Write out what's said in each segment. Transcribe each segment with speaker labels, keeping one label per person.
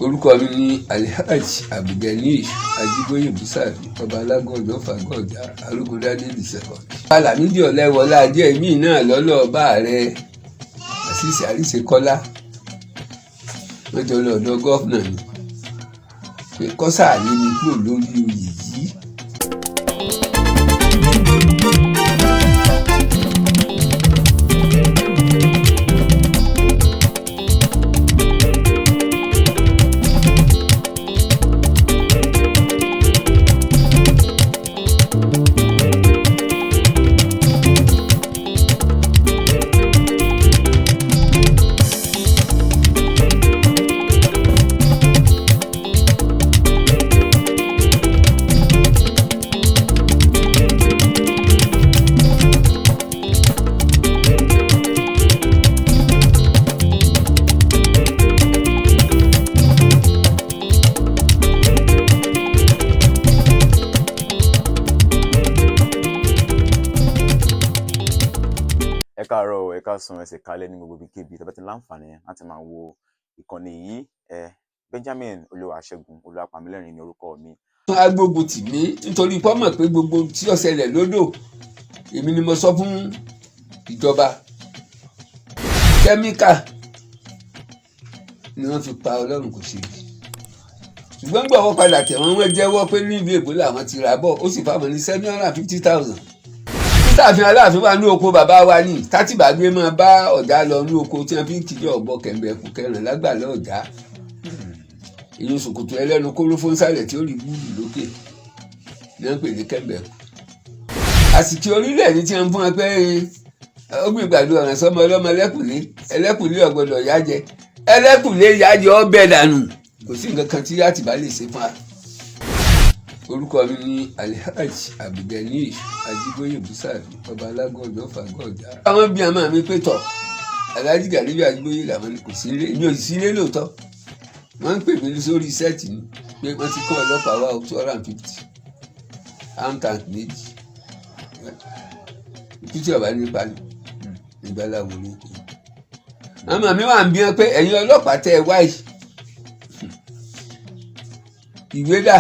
Speaker 1: orúkọ mi ní Alhaji Abdulganiy Ajíbóyè Búsàrí ọba alágọ̀dọ̀ fàgọ̀jà arógundádé ìṣẹ̀kọ̀. Lámídì Ọláìwọlá ajé mi náà lọ́lọ́ọ̀bá rẹ̀ Àṣìṣe Àríṣekọ́lá wọ́n jọ lọ́dọ̀ gọ́fúnà ni pé kọ́sà lé mi kúrò lórí oyè yìí.
Speaker 2: Ẹ káàárọ̀ ẹ káàsán ẹsẹ̀ kálẹ̀ ní gbogbo ibikíbi tẹ́ bá ti láǹfààní láti máa wo ìkànnì yìí. Benjamin Olúwaṣẹ́gun Olúwapamílẹ́rìn ní orúkọ mi.
Speaker 1: Wọ́n á gbógun tì mí nítorí pé wọ́n mọ̀ pé gbogbo tí ó ṣẹlẹ̀ lódò èmi ni mo sọ fún ìjọba. Kẹ́míkà ni wọ́n fi pa Ọlọ́run kò ṣe rí, ṣùgbọ́n gbọ́ wọ́n padà tẹ̀ wọ́n jẹ́wọ́ pé ní ìlú Èbó làwọn ti rà bọ̀, ó sì fáwọn ní 750,000. Tààfin Aláàfin wà ní oko bàbá wa ní tátìbàgbé máa bá ọ̀dà lọ ní oko tí wọ́n fi ń kíjọ ọ̀bọ kẹ̀mbẹ̀kù kẹrìn lágbàlá ọ̀dà èyí ṣòkòtò ẹlẹ́nu kóró fún sálẹ̀ tí ó rí búùlù lókè ní wọ́n pè ní kẹ̀mbẹ̀kù. Àsìkò orílẹ̀ ní tí wọ́n fún wọn pé ó gbé ìgbàdo ọ̀ràn sọmọ ọlọ́mọ ẹlẹ́kùnlé ọ̀gbọ́dọ̀ yájẹ ẹlẹ́kùnlé yájẹ ọbẹ̀ dànù, kò sí nǹkan kan tí Àtìbá lè ṣe fún wa. Orúkọ mi ní Alhaji Abdulganiy Ajíbóyè Búsàrí ọba alágọ̀dọ̀ fàgọ̀jà. Àwọn bí àmọ́ mi pé tọ̀ Alhaji Ganiyu Ajíbóyè làwọn kò sí ilé, mi ò sí ilé lóòótọ́. Wọ́n ń pè mí sórí sẹ́ẹ̀tì ni pé wọ́n ti kọ́ ọlọ́pàá wá 250 amtank méjì. Ìpítí ọ̀bá nípa ìgbàláwo ní kò. Àmọ́ mi wà ń bí wọn pé ẹ̀yin ọlọ́pàá tẹ́ ẹ wáyì ìwé dà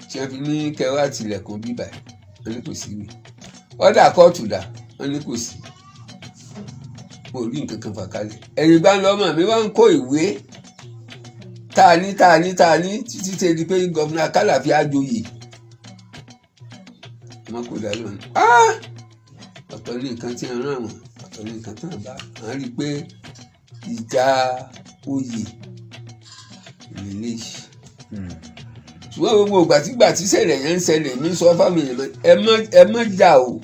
Speaker 1: tí wọ́n fi ní kẹwàá tilẹ̀kùn bíbà wọ́n ní kò sí ìwé, ọ̀dà kóòtù dà wọ́n ní kò sí, mo rí nǹkan kan fà kalẹ̀. ẹ̀yìn bá ń lọ ọmọ mi wá ń kó ìwé tá a ní títí tẹ́ di pé gọ́vùnà Kálà fi àjòyè wọn kò dá lónìí. Ọ̀tọ̀ ní nǹkan tí a rán àwọn, ọ̀tọ̀ ní nǹkan tí a bá wọn rí i pé ìjà oyè lélẹ́yìí. Ṣùgbọ́n gbogbo ìgbàtígbà tí ṣẹlẹ̀ yẹn ń ṣẹlẹ̀ ní sọ fáwọn èèyàn ẹ mọ́ jà o,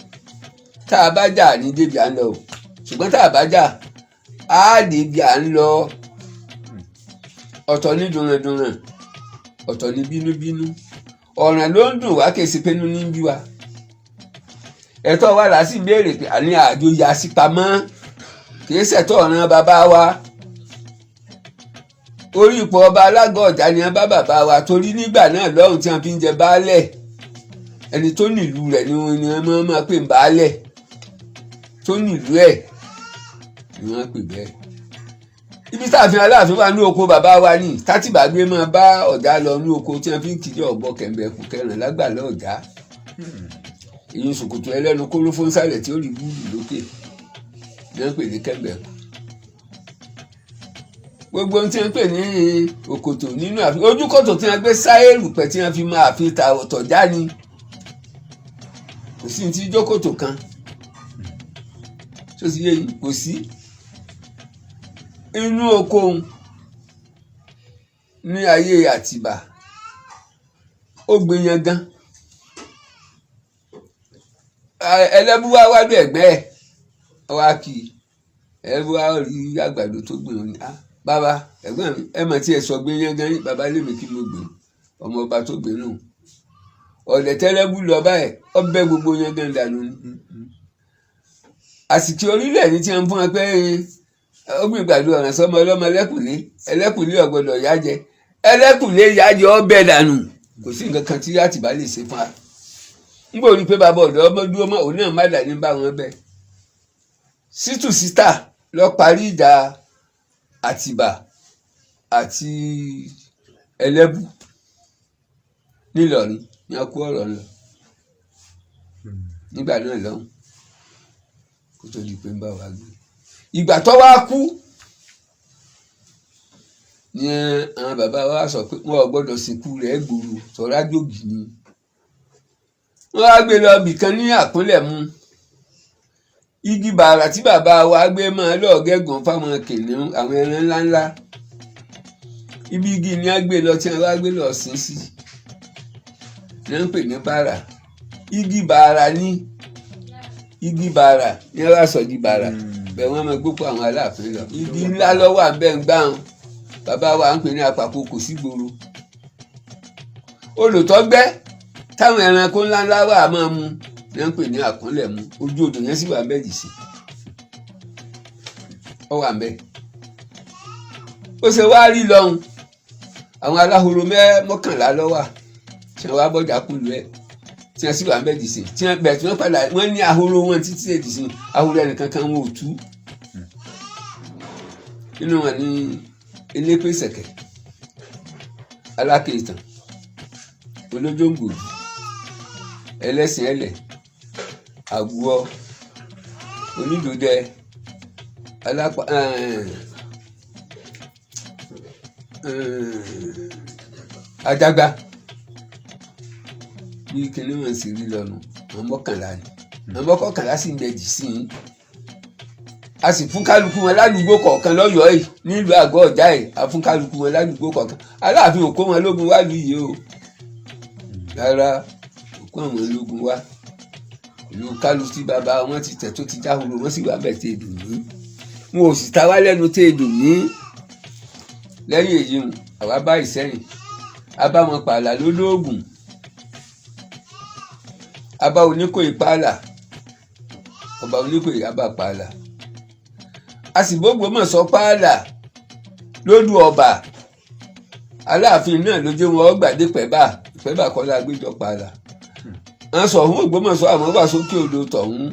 Speaker 1: tá a bá jà ní débi à ń lọ o, ṣùgbọ́n tá a bá jà á débi à ń lọ. Ọ̀tọ̀ ní dùnràndùnràn, ọ̀tọ̀ ní bínúbínú, ọ̀ràn ló ń dùn wá kèsì pé inú ní bí wa. Ẹ̀tọ́ wa là sì béèrè pé àní àjòyè àṣìpamọ́ kìí ṣẹ̀tọ́ ọ̀ràn bàbá wa. Orí ipò ọba alágọ̀ọ̀jà ni wọ́n bá bàbá wa, torí nígbà náà lọ́hùn tí wọ́n fi ń jẹ baálẹ̀ ẹni tó nílùú rẹ̀ ni wọ́n máa pè ń baálẹ̀, tó nílùú ẹ̀ ni wọ́n pè bẹ́ẹ̀. Ibi tààfin Aláàfin wà ní oko bàbá wa ní tátìbàgbé máa bá ọ̀dà lọ ní oko tí wọ́n fi ń kíjọ ọ̀bọ kẹ̀mbẹ̀kù kẹrìn lágbàlá ọ̀dà èyí ṣòkòtò ẹlẹ́nu kóró fún sálẹ̀ tí ó rí búùlù lókè ní wọ́n pè ní kẹ̀mbẹ̀kù. Gbogbo ohun tí wọ́n pè ní òkòtò nínú ààfin, ojúkòtò tí wọ́n gbé sáyẹ̀lù pẹ̀ tí wọ́n fi máa fi ta ọ̀tọ̀ já ni, kò sí ní tí jókòtò kan tó sì yé yìí, kò sí. Inú oko ní ayé Àtìbà ó gbìyàn gan, ẹlẹ́bùwá wájú ẹ̀gbẹ́ ẹ̀ wá kì í, ẹlẹ́bùwá rí àgbàdo tó gbìn ní bàbá ẹ̀gbọ́n mi ẹ mọ̀ tí ẹ sọ gbìyàn gan ní bàbá lèmi kí mo gbìn ọmọ ọba tó gbìn nù ọ̀dẹ̀ tẹ́lẹ́bù lọ báyìí ọbẹ̀ gbogbo yẹn gan dànù ní. Àsìkò orílẹ̀ ní tí wọ́n fún wọn pé ó gbìn ìgbàdo ọ̀ràn sọmọ ọlọ́mọ ẹlẹ́kùnlé ọ̀gbọ́dọ̀ yájẹ ẹlẹ́kùnlé yájẹ ọbẹ̀ dànù, kò sí nǹkan kan tí Àtìbá lè ṣe fún wa. ń bò rí pé bàbá ọ̀dọ́ ọmọ dúró mọ́ òun náà má dà ní bá wọn bẹ́ẹ̀. Ṣítù Sítà lọ parí ìjà Àtìbà àti Ẹlẹ́bù nílọrin ní a kó ọ̀rọ̀ lọ nígbà náà lọ́hùn kó tó di pé ń bá wa gbé. Ìgbà tó wá kú ni àwọn bàbá wa sọ pé wọn ò gbọ́dọ̀ sìnkú rẹ̀ gbòòrò tọ́ra jògì ni wọ́n wá gbé lọ bìkan ní Àkúnlẹ̀mú. Igi bàrà tí bàbá wa gbé máa lọ gẹ́gùn fáwọn kìnìún àwọn ẹran ńláńlá ibi igi ni a gbé lọ tí wọ́n wá gbé lọ sin sí ní wọ́n ń pè ní bàrà. Igi bàrà ní igi bàrà ní wọ́n wá sọ di bàrà bẹ́ẹ̀ wọ́n máa gbópo àwọn Aláàfin lọ. Igi ńlá lọ́wọ́ àbẹ́ ń gbáhùn bàbá wa ń pè ní àpapọ̀ kò sí gbòòrò. Olùtọ́gbẹ́ táwọn ẹranko ńláńlá wà máa mu ní wọ́n ń pè ní Àkúnlẹ̀mú. Ojú odò yẹn sì wà méjì sí ọ wà mẹ́. Ó ṣe wá rí lọ́hùn àwọn aláhoro 11 lọ́wà tí wọ́n wá bọ́jà kúlù ẹ̀ tí wọ́n sì wà méjì sí tí wọ́n bẹ̀ tí wọ́n padà wọ́n ní ahoro wọn títí èdè sí ahoro ẹnìkan kan wọn ò tú. Nínú wọn ní Elépèsèkè Alákèétàn Olójóǹgbòdù Ẹlẹ́sìn ẹlẹ̀ Àgùọ Onídòdẹ Adágbá bí kíní wọn sì rí lọ́nu àwọn 11 ni àwọn 11 sì ń bẹ̀jì sí i. A sì fún kálukú wọn ládùúgbò kọ̀ọ̀kan lọ́yọ̀ọ́ yìí nílùú Àgọ́ Ọ̀já yìí a fún kálukú wọn ládùúgbò kọ̀ọ̀kan. Aláàfin ò kó wọn lógun wá lù yìí o rárá ò kó àwọn lógun wá. Ìlú kálukú tí bàbá wọn ti tẹ̀ tó ti jáhoro wọn sì wà bẹ̀ tẹ́ èdò ní wọn ò sì ta wá lẹ́nu tẹ́ èdò ní. Lẹ́yìn èyí àwa bá Ìṣẹ́yìn a bá wọn pààlà lólóògùn a bá Oníkòyí pààlà ọba Oníkòyí a bá pààlà a sì b'Ógbómọ̀ṣọ́ pààlà lódù ọba. Aláàfin náà ló jẹ́ wọn gbàdé Pẹ́bà kọ́lá gbéjọ pààlà. À ń sọ fún Ògbómọ̀ṣọ́ àwọn wà sókè odò tọ̀hún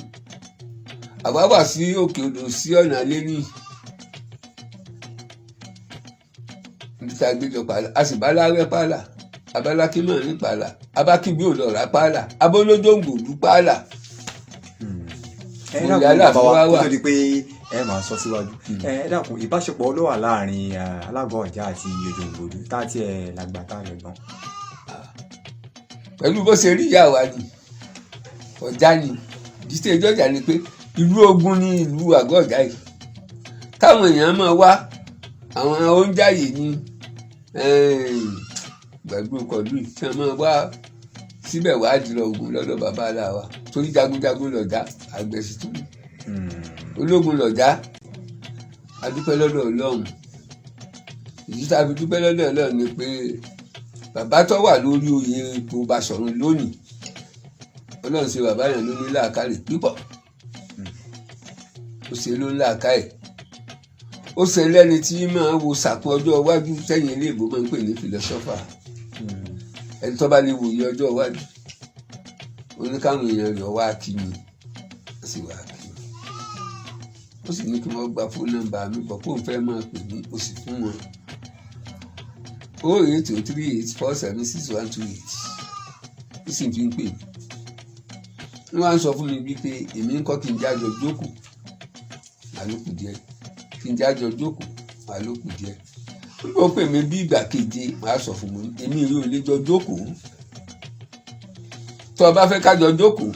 Speaker 1: àwa wà sí òkè odò sí ọ̀nà lẹ́nì níta gbéjọ pààlà. A sì bá Láwẹ́ pààlà abálákímọ̀ ní pààlà abákíbí òlọ́ra pààlà abólójóǹgbòdú pààlà.
Speaker 3: Ìyá Aláàfin wá wà tó di pé ẹ máa sọ síwájú. Ẹ dákun ìbáṣepọ̀ ló wà láàrin Aláàgọ́ Ọ̀já àti Òjòǹgbòdú tá tí ẹ làgbà tá lẹ́gbọ́n.
Speaker 1: Pẹ̀lú bó ṣe rí ìyá wa ni Ọ̀já ni jíṣẹ́ ìjọ́jà ni pé ìlú ogun ní ìlú Àgọ́ Ọ̀já yìí táwọn èèyàn máa wá àwọn oúnjàyè ní gbàgbé kọ̀lú tí wọ́n máa wá síbẹ̀ wá jùlọ ogun lọ́dọ̀ bàbá aláwa torí jagunjagun lọ̀já àgbẹ̀sìtú ológun lọ̀já. A dúpẹ́ lọ́dọ̀ Ọlọ́run. Ìdí tá a fi dúpẹ́ lọ́dọ̀ Ọlọ́run ni pé bàbá tó wà lórí oyè ipò Baṣọ̀run lónìí Ọlọ́run ṣe bàbá yẹn ló ní làákàyè púpọ̀ ó ṣe ló ń làákàyè ó ṣe lẹ́ni tí máa wo sàkún ọjọ́ iwájú sẹ́yìn ilé ìbò máa ń pè ní philosopher. Ẹni tó bá lè wòye ọjọ́ iwájú oníkàwọn èèyàn rẹ̀ wá kí ni ó sì wá kí ni ó sì ní kí wọ́n gba fóònù nọ́mbà mi bọ̀ kó n fẹ́ máa pè mí ó sì fún wọn 08038476128 ó sì fi ń pè mí. Wọ́n wá ń sọ fún mi wípé èmi ń kọ́ kí n jájọ jókòó àlòkù díẹ̀ kí n jájọ jókòó àlòkù díẹ̀. Ó pè mí bí ìgbà keje màá sọ fún mi èmi ò lè jọ jókòó. Tó o bá fẹ́ kájọ jókòó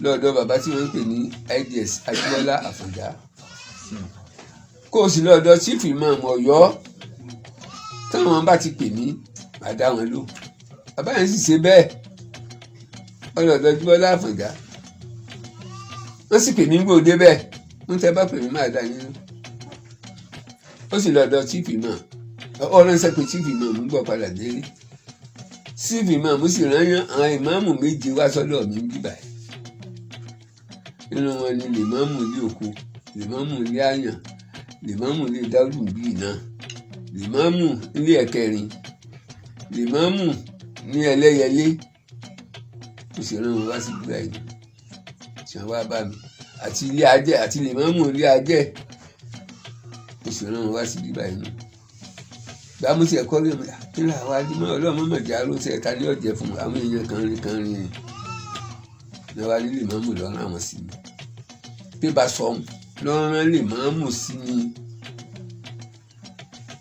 Speaker 1: lọ́dọ̀ bàbá tí wọ́n ń pè ní IDS Ajíbọ́lá Àfọ̀njá kó o sì lọ́dọ̀ Chief Imam Ọ̀yọ́ táwọn bá ti pè mí màá dá wọn lò. Bàbá yẹn sì ṣe bẹ́ẹ̀ ọlọ́dọ̀ Ajíbọ́lá Àfọ̀njá wọ́n sì pè mí gbòde bẹ́ẹ̀ wọ́n tẹ́ bá pè mí máa dá yín lò. Ó sì lọ́dọ̀ Chief Imam ọ̀rẹ́nsẹ́ pé Chief Imam ń gbọ́ padà délé. Chief Imam sì rányán àwọn ìmáàmù 7 wá sọ́dọ̀ mi bíbà yìí. Nínú wọn ni lèmọ́mù ilé Òkò lèmọ́mù ilé Àyàn lèmọ́mù ilé Dáúdù bíi náà lèmọ́mù ilé Ẹ̀kẹrin lèmọ́mù ní Ẹlẹ́yẹlé. Ó sì rán wọn wá sí bíbà yìí tí wọ́n wá bá mi àti ilé Ajẹ́ àti lèmọ́mù ilé Ajẹ́. Ó sì rán wọn wá sí bíbà yìí gbàmú sí ẹ̀kọ́ lè mọ̀ kí ni àwa ní mọ́ ọlọ́mọ mọ̀jà ló ṣe ẹ̀ka ní ọ̀jẹ̀ fún àwọn èèyàn kanrin ní wa ní lèmọ́mù lọ́rùn àwọn sí mi pé bá sọ lọ́rùn lèmọ́mù sí mi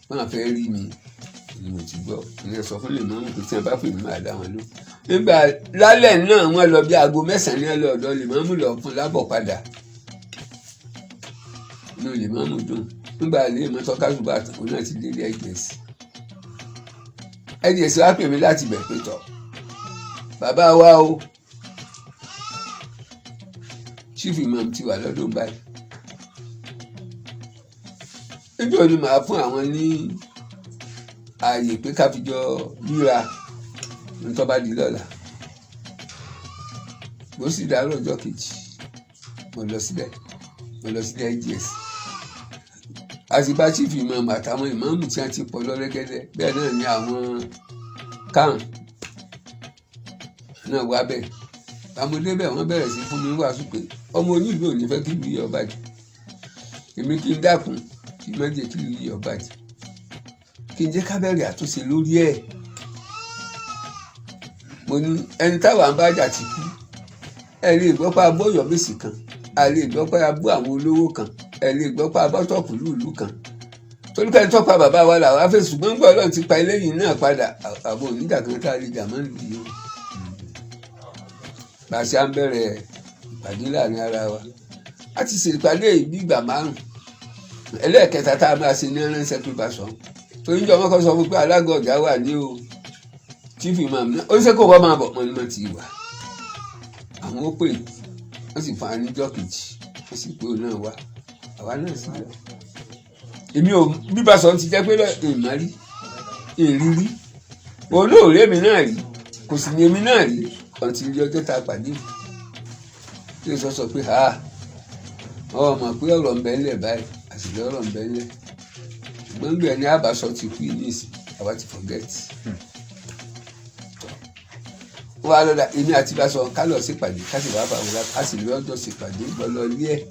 Speaker 1: wọ́n fẹ́ rí mi ni mo ti gbọ́ ìyẹn sọ fún lèmọ́mù pé tí wọ́n bá pè mí máa dá wọn ló nígbà lálẹ́ náà wọ́n lọ bí aago 9 ní ọlọ́ọ̀dọ́ lèmọ́mù lọ fún lábọ̀ padà inú lèmọ́mù dùn nígbà ilé ìmọ̀tọ́ kásùbà òun náà ti délé ẹ̀jẹ̀sì wá pè mí láti bẹ̀ pé tọ̀ bàbá wa o chief imam ti wà lọ́dún báyìí níjọ́ ni màá fún àwọn ní ààyè pé káfíjọ ríra nítorí bá di lọ́la bó sì dárò ọjọ́ kejì mo lọ sílẹ̀ ẹ̀jẹ̀sì àtibá chief imam àtàwọn ìmáàmù tí wọ́n ti pọ̀ lọ́rẹ́gẹ́dẹ́ bẹ́ẹ̀ náà ni àwọn kan náà wá bẹ́ẹ̀ àmọ́dé bẹ́ẹ̀ wọ́n bẹ̀rẹ̀ sí fún mi wàásù pé ọmọ onílù ò ní fẹ́ kí ìlú yìí ó bàjẹ́ èmi kí n dákun kí n má jẹ́ kí ìlú yìí ó bàjẹ́ kí n jẹ́ ká bẹ̀rẹ̀ àtúnṣe lórí ẹ̀ mo ní ẹni táwa ń bájà ti kú ẹ lè gbọ́ pé abọ́ Ọ̀yọ́mèsì kan a lè gbọ́ pé abọ́ àwọn olówó kan ẹ lè gbọ́ pé abọ́tọ̀kù lùlù kan torí pé ẹni tó pa bàbá wa làwọn afẹ́ ṣùgbọ́n gbọ́ Ọlọ́run ti pa eléyìí náà padà àwọn oníjà kan tá a lè jà mọ́ lù yìí o bá a ṣe à ń bẹ̀rẹ̀ ìpàdé láàrin ara wa a ti ṣe ìpàdé ìbí ìgbà 5 ẹlẹ́ẹ̀kẹta tá a máa ṣe ní ránṣẹ́ pé bá sọ torí jọ wọn kọ́ sọ fún pé alága ọ̀gá wà ní o chief imam náà ó ń ṣe kó wọ́n máa bọ̀ mọ́ ní mọ́ ti wà àwọn ó pè wọ́n sì fún aníjọ́ kejì wọ́n sì pé òun náà wá àwa náà sì lọ èmi ò bíbá sọ ti jẹ́ pé ìmárí ìrírí olóòrè mi náà rí kò sì ní èmi náà rí ọ̀ntì ilé ọjọ́ tá a pàdé tí ó sọ pé ọmọ pé ọ̀rọ̀ ń bẹ ńlẹ̀ báyìí àṣìlẹ̀ ọ̀rọ̀ ń bẹ ńlẹ̀ ṣùgbọ́n gbé ẹni àbáṣọ ti kú ní ìsìn àwa ti forget. ó wá lọ́dà èmi àti ìbáṣọ ká lọ sí ìpàdé ká sì wá bá wọn ká sì lé ọjọ́ sí ìpàdé lọ́lọ́ ilé ẹ̀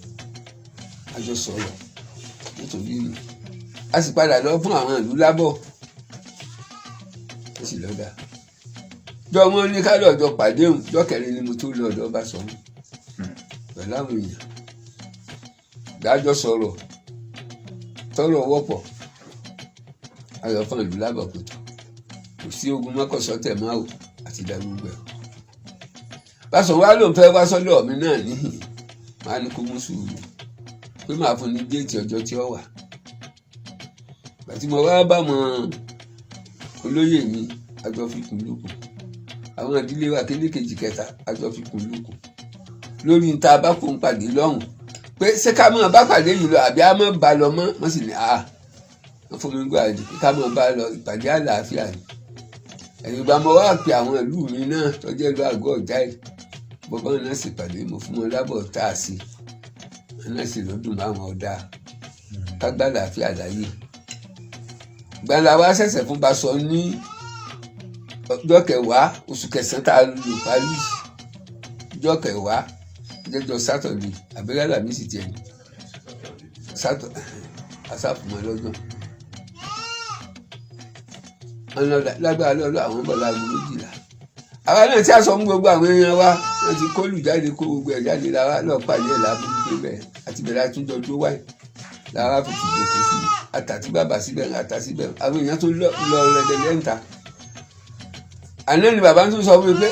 Speaker 1: àjọ sọ̀rọ̀ nítorí ni a sì padà lọ fún àwọn ìlú lábọ̀ ó sì lọ́dà jọ wọn ní ká lọ́jọ́ pàdé òun jọ́ kẹrin ni mo tó lọ ọ̀dọ̀ bá sọ wọn pẹ̀lú àwọn èèyàn dájọ́ sọ̀rọ̀ tọrọ wọ́pọ̀ ayọ̀ fún ìlú lábọ̀ kòtò kò sí ogun mọ́kànsọ́ tẹ̀ máa wò àti ìdàgbùgbẹ̀ Báṣọ̀run wá lóun fẹ́ wá sọ́dọ̀ mi náà níhìn máa ní kó mú sùúrù pé màá fún ní déètì ọjọ́ tí ó wà àti mo wá bá mọ olóyè mi àjọ fikùn lukùn àwọn ìdílé wa kéde kejì kẹta àjọ fikùn lukùn lórí níta bá kó ń pàdé lọ́hùn pé ṣé ká mọ̀ bá pàdé yìí lọ àbí a mọ̀ bá lọ mọ́ wọ́n sì ní wọ́n fún mi gbọ́ àdé ká mọ̀ bá lọ ìpàdé àlàáfíà ni ẹ̀yìn ìgbà mo wá pe àwọn ìlú mi náà tọ́jú ìlú àgọ́ ọ̀já yìí bọ́bá náà sì pàdé mo fún wọn lábọ̀ tá a sí wọn náà sì lọ́dún máwọn ọ̀dà kágbá àlàáfíà láyé gbàlà wa ṣẹ̀ṣẹ̀ fún Báṣọ ní ọjọ́ 10 oṣù kẹsàn-án tá a lò parí ọjọ́ 10 jẹ́jọ́ sátọ̀dé àbẹ́rẹ́ àlàmísì tiẹ̀ ní àṣàfùmọ́ lọ́jọ́ ọ̀nà lágbára lọ́lọ́ àwọn bọ̀lá aago 12 àwa náà tí a sọ fún gbogbo àwọn èèyàn wa wọ́n ti kólù jáde kó gbogbo ẹ̀ jáde làwa lọ́ọ́ pàdé ẹ̀ láàbù gbé bẹ́ẹ̀ àti bẹ̀rẹ̀ àtúnjọ tó wáyé làwa fi ti jòkó sí àtàtì bàbá síbẹ̀ àtà síbẹ̀ àwọn èèyàn tó lọ rẹ̀dẹ̀lẹ́ ń ta àná ni bàbá tún sọ fún mi pé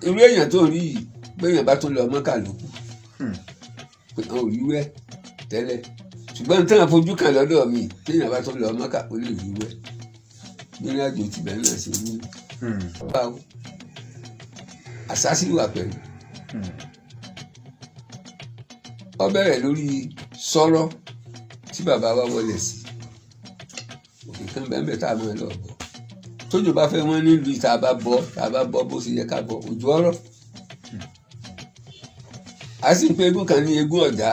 Speaker 1: irú èèyàn tó rí yìí pé èèyàn bá tún lọ mọ́kà lókù pé àwọn ò rí wẹ́ tẹ́lẹ̀ ṣùgbọ́n tí wọ́n fojú kan lọ́dọ̀ mi tí èèyàn bá tún lọ mọ́kà ó lè rí wẹ́ nínú àjò tìbẹ̀ náà ṣe ní báwo àṣàṣì wà pẹ̀lú ọ bẹ̀rẹ̀ lórí sọ̀rọ̀ tí bàbá wa wọlé sí òkè kan bẹ́ẹ̀ tá a máa lọ bọ̀ tójò bá fẹ́ wọ́n nílùú tá a bá bọ́ bó ṣe yẹ ká bọ̀ òjò ọ̀rọ̀ a sì ń pe eégún kan ní eégún ọ̀dà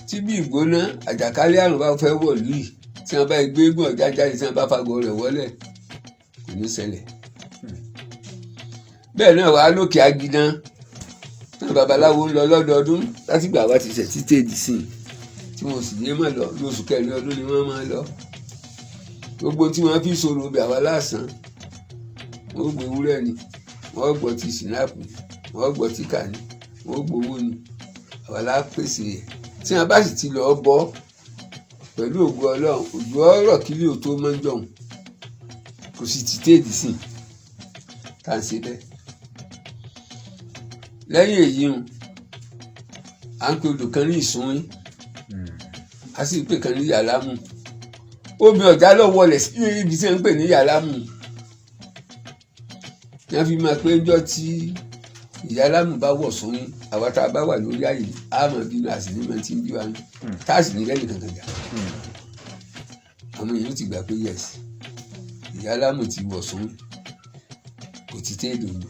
Speaker 1: tí bí ìgbóná àjàkálẹ̀ àrùn bá fẹ́ wọ̀ lùí tí wọ́n bá gbé eégún ọ̀dà jáde tí wọ́n bá fagbọ́ rẹ̀ wọlé kò ní ṣẹlẹ̀ bẹ́ẹ̀ náà wàá lókè agidan náà babaláwo ń lọ lọ́dọọdún látìgbà wa ti ṣẹ̀ títí èdè sí i tí wọn sì ní mọ̀ lọ lóṣù kẹrin ọdún ni wọ́n máa lọ gbogbo tí wọ́n fi sọ̀rọ̀ obì àwa lásán wọ́n gbé ewúrẹ́ ni wọ́n gbọ́ ti sinapu wọ́n gbọ́ ti kà ní wọ́n gbowó ni àwa la pèsè ẹ̀ tí wọ́n bá sì ti lọ bọ́ pẹ̀lú ògo Ọlọ́run òjò ọ̀rọ̀ kílí ò tó mọ́ jọ̀hún kò sì ti téèdì sí tá à ń ṣe bẹ́ẹ̀. lẹ́yìn èyí à ń pe odò kan ní Ìsúnwín a sì pè kan ní Yàlámù omi ọ̀já lọ wọlé sí ibi tí wọ́n ń pè ní Yàlámù wọ́n fi máa pé ọjọ́ tí Ìyálámù bá wọ̀ Ìsúnwín àwa tá a bá wà lórí ààyè á mọ̀ bínú àsìní mọ̀ tí ń bí wa ní tá a sì ní lẹ́yìn kankan jà àwọn èèyàn ti gbà pé yes Ìyálámù ti wọ̀ Ìsúnwín kò ti tẹ́ ìdòdò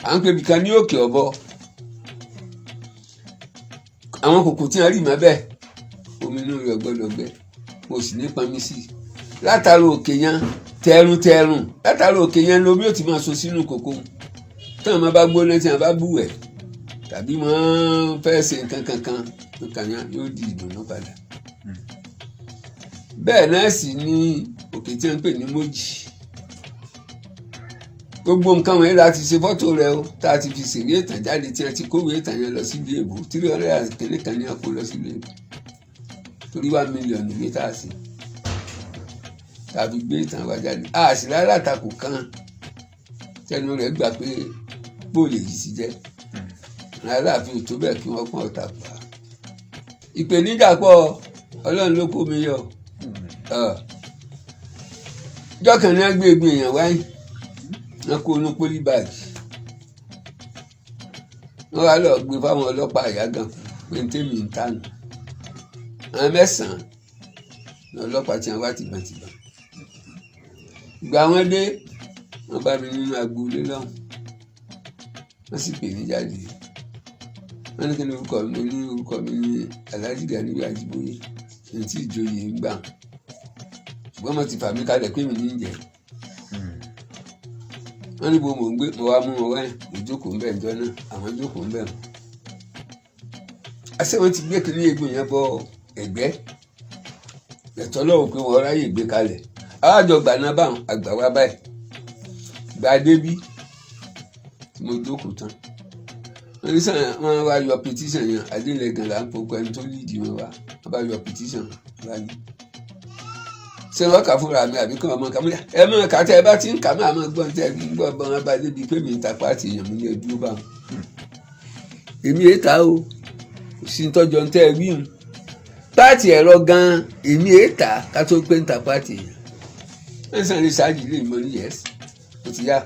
Speaker 1: à ń pè bìkan ní Òkè Ọ̀bọ àwọn kòkò tí wọ́n rí mọ́ bẹ́ẹ̀ omi inú rẹ̀ gbọ́dọ̀ gbẹ mo sì ní pọnmi sí i látara òkè yẹn tẹrùntẹrùn látara òkè yẹn lomi ò ti máa so sínú kòkó tí wọ́n bá gbóná tí wọ́n bá bù ẹ̀ tàbí wọ́n fẹ́ ṣe nǹkan kankan nǹkan yẹn yóò di ìdùnnú padà bẹ́ẹ̀ náà sì ní òkè tí wọ́n ń pè ní Mójì gbogbo nǹkan wọ̀nyí la ti ṣe fọ́tò rẹ̀ o tá a ti fi ṣèwé ìtàn jáde tí wọ́n ti kówé ìtàn yẹn lọ sí ilé ìbò 300 kìíní kan ní àpò lọ sí ilé ìbò torí 1 million ìwé tá a ṣe tàbí gbé ìtàn wa jáde a sì rárá àtakò kan tẹnu rẹ̀ gbà pé bóòlù èyí ti jẹ́ Aláàfin ò tó bẹ́ẹ̀ kí wọ́n pọ́n ọ̀tà pa ìpèníjà pọ̀ Ọlọ́run ló kó mi yọ jọ́kàn ní wọ́n gbé egbò èèyàn wáyé wọ́n kó inú pólíbàgì wọ́n wá lọ gbé fáwọn ọlọ́pàá àyágàn pé ń tèmi ń tànù àwọn 9 ní ọlọ́pàá tí wọ́n wá tìbọntìbọn ìgbà wọn dé wọ́n bá mi nínú agboolé lọ́hùn wọ́n sì pè mí jáde wọ́n ní kí ni orúkọ mi ní orúkọ mi ní Alhaji Ganiyu Ajiboye ní tí ìjòyè ń gbà ṣùgbọ́n mo ti fà mí kalẹ̀ pé mi ní ìjẹ́ wọ́n ní bo mò ń gbé mo wá mú wọn wáyé mo jókòó ń bẹ̀ ǹjọ́ náà àwọn jókòó ń bẹ̀ wọn. àṣé wọn ti gbé kiri egbò yẹn bọ ẹ̀gbẹ́ ẹ̀tọ́ lọ́wọ́ pé wọ́n ráyè gbé kalẹ̀ àwájọ gbà náà báwọn àgbà wá báyìí gba débí tí mo jókòó tán wọ́n ní sàn wọ́n wá yọ petition yẹn Adélẹ́gàn là ń pokọ ẹni tó lídìí wọn wá wọ́n bá yọ petition wá ní. ṣé wọ́n kà fúnra mi àbí kí wọ́n mọ kà múlẹ̀ ẹ mọ̀ ká tẹ́ ẹ bá ti ń kà máa mọ̀ gbọ́n tẹ́ ẹ gbọ́ bọ́n wọn bá débi pé mi ń ta pàtì èèyàn mú ní ẹdúró bá wọn. èmi èta o kò sí tọ́jọ́ ń tẹ́ ẹ wí hùn pàtì ẹ̀rọ gan-an èmi èta ká tó pé ń ta pàtì èèyàn. wọ́n sàn lè ṣáàjì lè mọ ní yẹ́sì ó ti yá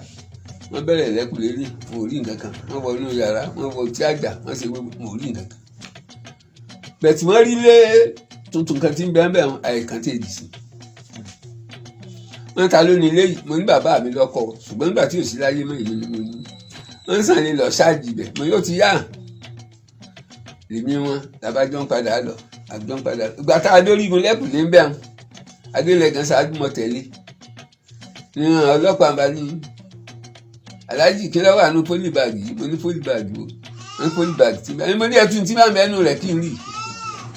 Speaker 1: wọ́n bẹ̀rẹ̀ lẹ́kùn lérí wọn ò rí nǹkan kan wọ́n wọ inú yàrá wọ́n wọ tí àjà wọ́n ṣe gbogbo wọn ò rí nǹkan kan. bẹ̀tì wọ́n rí lé tuntun kan tí ń bẹ́ẹ̀ bẹ́ẹ̀ àìkàn tí èdè sí. wọ́n ta ló ní ilé yìí mo ní bàbá mi lọ́kọ ṣùgbọ́n nígbà tí ò sí láyé mọ́ ìlú ni mo ní. wọ́n sàn lè lọ ṣáàjì bẹ̀ mo yóò ti yá èmi wọn làbájọ́ ń padà lọ àjọ ń padà lọ. ìgbà tá a dórí igun lẹ́kùn ní bẹ́ẹ̀ Adélẹ́gàn ṣáájú mọ́ tẹ̀lé ní ọlọ́pàá bá ní Aláàjì kí lọ́wọ́ àánú pólíbàgì yìí mo ní pólíbàgì o wọ́n pólíbàgì tí mo ní ẹtù tí máa ń bẹ́nu rẹ̀ kí n rí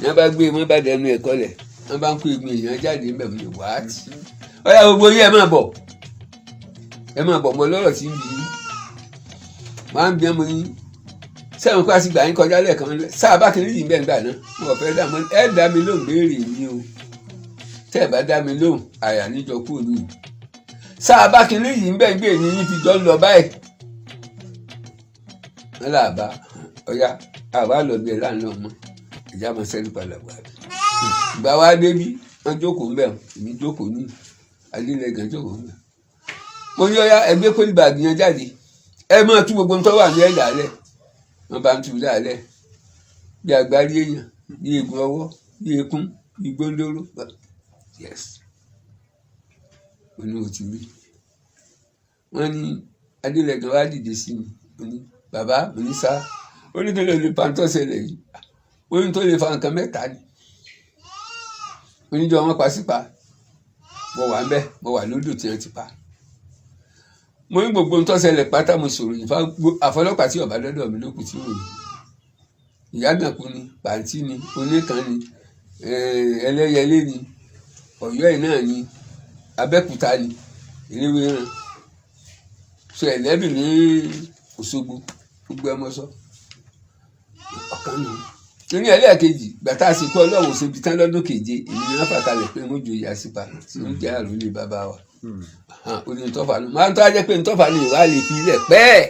Speaker 1: wọ́n bá gbé wọ́n bá dẹnu ẹ̀ kọ́lẹ̀ wọ́n bá ń kó egun èèyàn jáde ń bẹ̀ mí wáàtì ọ̀yà gbogbo yìí ẹ máa bọ̀ mọ́ lọ́rọ̀ tí ń bí yín máa ń bí ọmọ yín sẹ́wọ̀n kó àti gbà yín kọjá lẹ́ẹ̀kan sáà bá kiri yìí bẹ́ẹ̀ gbà náà wọ́n fẹ́ dá ẹ dá mi lóhùn béèrè mi o tẹ́ ẹ bá dá mi lóhùn àyà níjọ kúrò nìyí sáà bá kiri yìí bẹ́ẹ̀ gbé ní yín fi jọ ń lọ báyìí wọ́n là bá ọ̀yà àwa lọ bí ẹ láàánú ọmọ ìjà máa sẹ́ni padà wá ìgbà wa débí wọ́n jókòó ń bẹ̀ èmi jókòó ní Adélẹ́gàn jókòó ń bẹ̀ mo ní ọ̀yà ẹgbẹ́ pólíbàgì yẹn jáde ẹ máa tú gbogbo nǹkan wà ní ẹ̀dá lẹ̀ wọ́n bá ń tu dálẹ̀ bí agbárí èèyàn bí egun ọwọ́ bí ekún bí gbóndóró yes òní ò ti rí wọ́n ní Adélẹ́gàn wá dìde sí mi mo ní bàbá mo ní sá ó ní kí ló lè pàǹtọ́ ṣẹlẹ̀ yìí ó ní tó lè fa nǹkan mẹ́ta ni oníjọ wọn pa sípa mo wà ńbẹ̀ mo wà lódò tí wọ́n ti pa mo ní gbogbo ń tó ṣẹlẹ̀ pátá mo sọ̀rọ̀ yìí àfọlọ́pàá tí ọ̀bá dọ́dọ̀ mi lókùn tí mo yìí ìyáàgànkú ni pàǹtí ni oníkan ni ẹlẹ́yẹlé ni ọ̀yọ́ ẹ̀ náà ni Abẹ́òkúta ni eléwé ràn so ẹ̀lẹ́bì ní Òṣogbo gbogbo ẹmọ sọ ọ̀kan nù. Ní ẹlẹ́ẹ̀kejì gbàtà àsìkò Ọlọ́run ṣebi tán lọ́dún keje èmi ni wọ́n fà kalẹ̀ pé wọ́n joyè Àsìpà tí wọ́n jẹ́ àròlé bàbá wa ó ní ntọ́fà nù máa ń tọ́ ajẹ́ pé ntọ́fà ni ìwà lè fi ilẹ̀ pẹ́ẹ́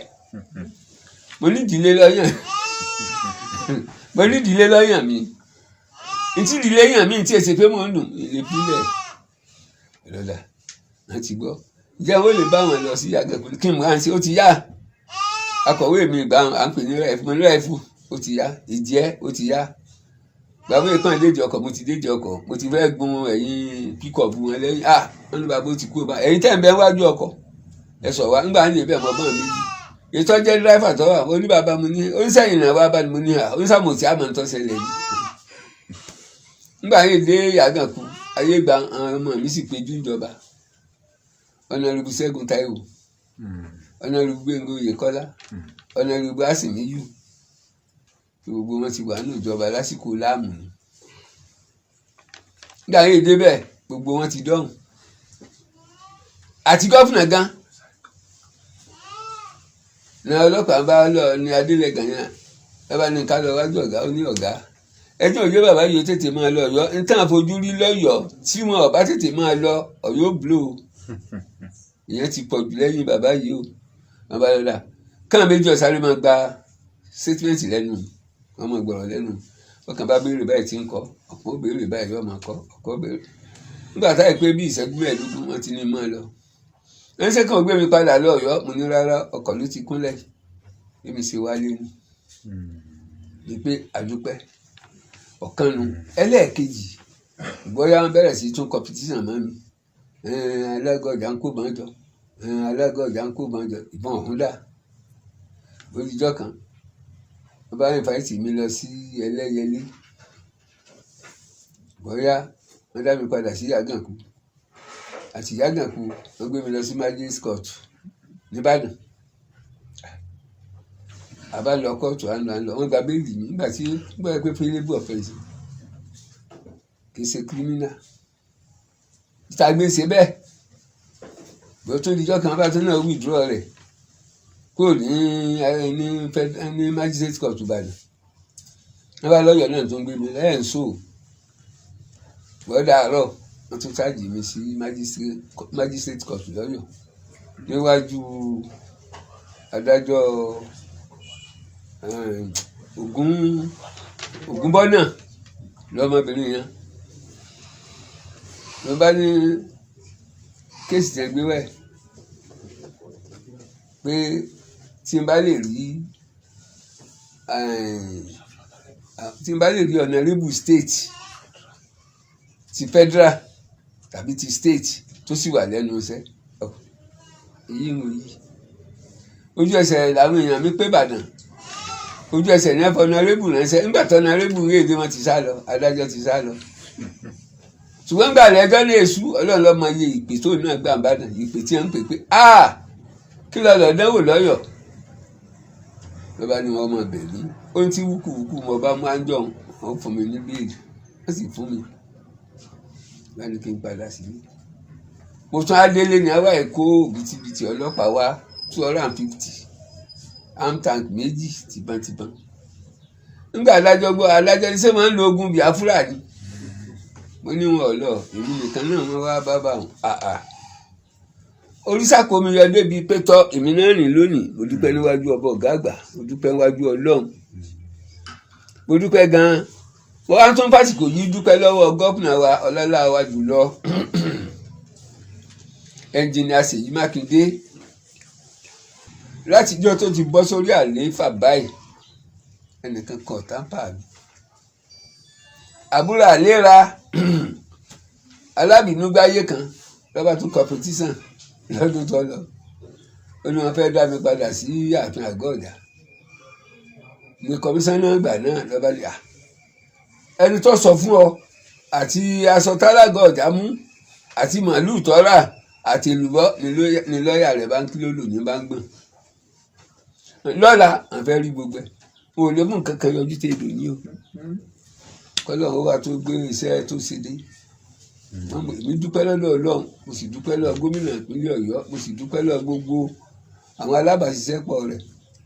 Speaker 1: mo ní ìdílé lọ́yàn mo ní ìdílé lọ́yàn mi ntí ìdílé yàn mí tí èsì pé mò ń dùn ilé pílẹ̀ lọ́dà wọ́n ti gbọ́ jẹ́ ó lè bá wọn lọ sí Àgẹ̀kú kí n mú àǹsí ó ti yá akọ̀wé mi gbà à ń pè ní rẹ́ẹ̀fù ó ti yá ìjẹ́ ó ti yá gbàgbé kan déjì ọkọ̀ mo ti déjì ọkọ̀ mo ti fẹ́ gun ẹ̀yìn píkọ̀pù wọn lẹ́yìn wọ́n ní bàbá ó ti kú bá ẹ̀yìn tẹ̀ ń bẹ wájú ọkọ̀ ẹ sọ̀ wá ńgbà ní ibẹ̀ mọ́ bọ́n méjì ètò jẹ́ dírẹ́fà tó wà ó ní bàbá mo ní oníṣẹ́yìn náà wá bá ní mo ní oníṣàmùtí àmọ́ ń tọ́sẹ̀lẹ̀ yìí ńgbà yìí dé Àgànkù ayé gba àwọn ọmọ mi sì péjú ìjọba Ọ̀nàrẹ́bù Ṣẹ́gun Táíwò Ọ̀nàrẹ́bù Gbénga Oyèkọ́lá Ọ̀nàrẹ́bù Àsìmíyù gbogbo wọn ti wà ní ìjọba lásìkò láàmù ni nígbà yìí débẹ̀ gbogbo wọn ti dọ́hùn àti gọ́fìnà gan ní ọlọ́pàá bá lọ ní Adélẹ́gàn yẹn ẹ bá ní ká lọ wájú ọ̀gá ó ní ọ̀gá ẹjọ́ òjò bàbá yìí tètè máa lọ Ọ̀yọ́ nítorí àfojú rí lọ́yọ̀ọ́ tí wọn ò bá tètè máa lọ Ọ̀yọ́ blow ìyẹn ti pọ̀ jù lẹ́yìn bàbá yìí o bàbá lọ́la káà méjì ọ̀sáré máa gba statement lẹ́nu wọn máa gbọ̀rọ̀ lẹ́nu ọkàn bá béèrè báyìí tí ń kọ́ ọ̀pọ̀ béèrè báyìí yóò máa kọ́ ọ̀kọ́ béèrè nígbà táyì pé bí ìṣẹ́jú mẹ́ẹ̀ẹ́dógún wọn ti ní máa lọ ẹnṣẹ́ kan gbé mi padà lọ Ọ̀yọ́ mo ní rárá ọkọ̀ ló ti kúnlẹ̀ èmi ṣe wálé ni pé àdúpẹ́ ọ̀kan nu ẹlẹ́ẹ̀kejì bóyá wọn bẹ̀rẹ̀ sí tún competition mọ́ mi alágọ̀jà ń kó bọ́njọ alágọ̀jà ń kó bọ́njọ ìbọn ọ̀hún dà lójijọ́ kan wọ́n bá yẹn fàáìtì mi lọ sí Ẹlẹ́yẹlé bóyá wọ́n dá mi padà sí Àgànkù àti Àgànkù wọ́n gbé mi lọ sí Magistrates Court nìbàdàn àbá lọ kóòtù à ń lọ wọ́n gba béèlì mi nígbà tí wọ́n gbà pé pélébù ọ̀fẹ́ǹsì kì í ṣe kírímínà ìtàgbèsè bẹ́ẹ̀ bó tó dijọ́ kan bá tó náà withdraw rẹ̀ kúrò ní Magistrates Court Ìbàdàn wọ́n bá lọ́yọ̀ náà tó ń gbé mi lẹ́yìn so bọ́dà àárọ̀ wọ́n tún ṣáàjì mi sí Magistrates Court lọ́yọ̀ níwájú adájọ́ Ògúnbọ́nà lọ́mọbìnrin yẹn ló bá ní kéèsì tẹ́ gbé wẹ̀ pé tí n bá lè rí honorable state ti federal tàbí ti state tó sì wà lẹ́nu iṣẹ́ èyí ń wòye ojú ẹsẹ̀ làwọn èèyàn mi pé Ìbàdàn ojú ẹsẹ̀ ní ẹ̀fọ́ honorable ránṣẹ́ nígbà tó honorable rí èdè wọn ti sá lọ adájọ́ ti sá lọ ṣùgbọ́n gbà lẹ́jọ́ ní èṣù Ọlọ́run ló mọ iye ìpè tó náà gbà ń bàdàn ìpè tí wọ́n ń pè pé kí lọ́ọ́ dánwò lọ́yọ̀ ló bá ní wọn mọ bẹ̀rù ó ń tí wúkúwúkú mo bá máa ń jọ wọn fún mi ní bíìlì wọ́n sì fún mi bá ní kí n padà sílé mo tún adélé ní àwa èkó òbítíbitì ọlọ́pàá wá 250 amtank méjì tìbọntìbọn nígbà adájọ́ gbọ́ adájọ́ ní sẹ́ máa ń lo ogun Biafra ni mo ní wọn ọ̀lọ́ èmi nìkan náà wọ́n wá bábà wọn oríṣàkó mi yọ débi pé tọ́ èmi náà rìn lónìí mo dúpẹ́ níwájú ọba ọ̀gá àgbà mo dúpẹ́ níwájú Ọlọ́run mo dúpẹ́ gan-an mo wá tún fásitì yìí dúpẹ́ lọ́wọ́ gómìnà wa ọlọ́lá wa jùlọ ẹnjìnìà Ṣèyí Mákindé látijọ́ tó ti bọ́ sórí àlééfà báyìí ẹnìkan kan tápà mi àbúrò àléra alábìínúgbáyé kan lọ́ba tún competition lọ́dún tó lọ ó ní wọ́n fẹ́ dá mi padà sí ààfin àgọ́ ọ̀dà ní kọmíṣánná ìgbà náà lọ́ba lè ẹni tó sọ fún ọ àti aṣọ tálágọ̀ ọ̀dà mú àti màálùú tọ́ra àti èlùbọ́ ní lọ́ọ̀yà rẹ̀ bá ń kíló lò ní bá ń gbọ̀n lọ́la àwọn fẹ́ rí gbogbo ẹ̀ wọn ò lè mú nǹkan kan yọjú tèèdò ní o kọ́lọ́run wà tó gbé iṣẹ́ tó ṣe dé èmi dúpẹ́ lọ́dọ̀ Ọlọ́run mo sì dúpẹ́ lọ́dọ̀ gómìnà ìpínlẹ̀ Ọ̀yọ́ mo sì dúpẹ́ lọ́dọ̀ gbogbo àwọn alábàáṣiṣẹ́pọ̀ rẹ̀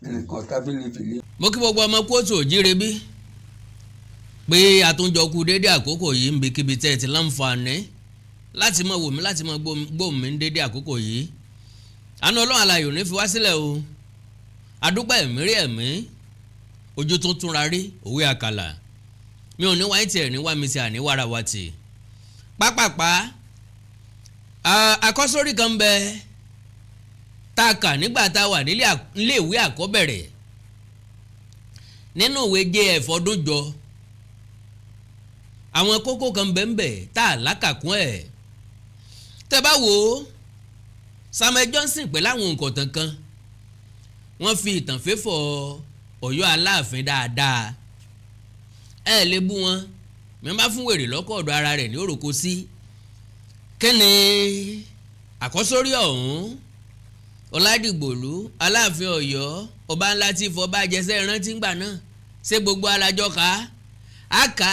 Speaker 1: ẹnìkan tábìlì.
Speaker 4: mo kí gbogbo ọmọ kóòtù òjíire bí pé àtúnjọkú dédé àkókò yìí ń bikíbi tẹ́ ẹ ti láǹfààní láti mọ wò mí láti mọ gbóhùn mi ń dédé àkókò yìí àánú Ọlọ́run alààyè ò ní fi wá sílẹ̀ o adúpẹ́ ẹ̀mí rí ẹ̀mí ojú tó túnra rí òwe àkàlà mi ò ní wáyé tiẹ̀ ní wá mi ti àní wàrà wa tì pápápá àkọ́sórí kan bẹ tá a kà nígbà tá a wà nílé ìwé àkọ́bẹ̀rẹ̀ nínú ìwé JF ọdún jọ àwọn kókó kan bẹ́ẹ̀ tá a lákàkún ẹ̀ tẹ́ bá wò ó Samuel Johnson pẹ̀lú àwọn nǹkan kan wọ́n fi ìtàn fẹ́fọ̀ Ọ̀yọ́ Aláàfin dáadáa ẹ lè bú wọn mi bá fún wèrè lọ́kọ̀ ọ̀dọ̀ ara rẹ̀ ní òròkó sí kẹ́ni àkọ́sórí ọ̀hún Ọládìgbòlú Aláàfin Ọ̀yọ́ ọba ńlá tí fọba jẹsẹ́ rántí ńgbà náà ṣé gbogbo alájọ ká á ká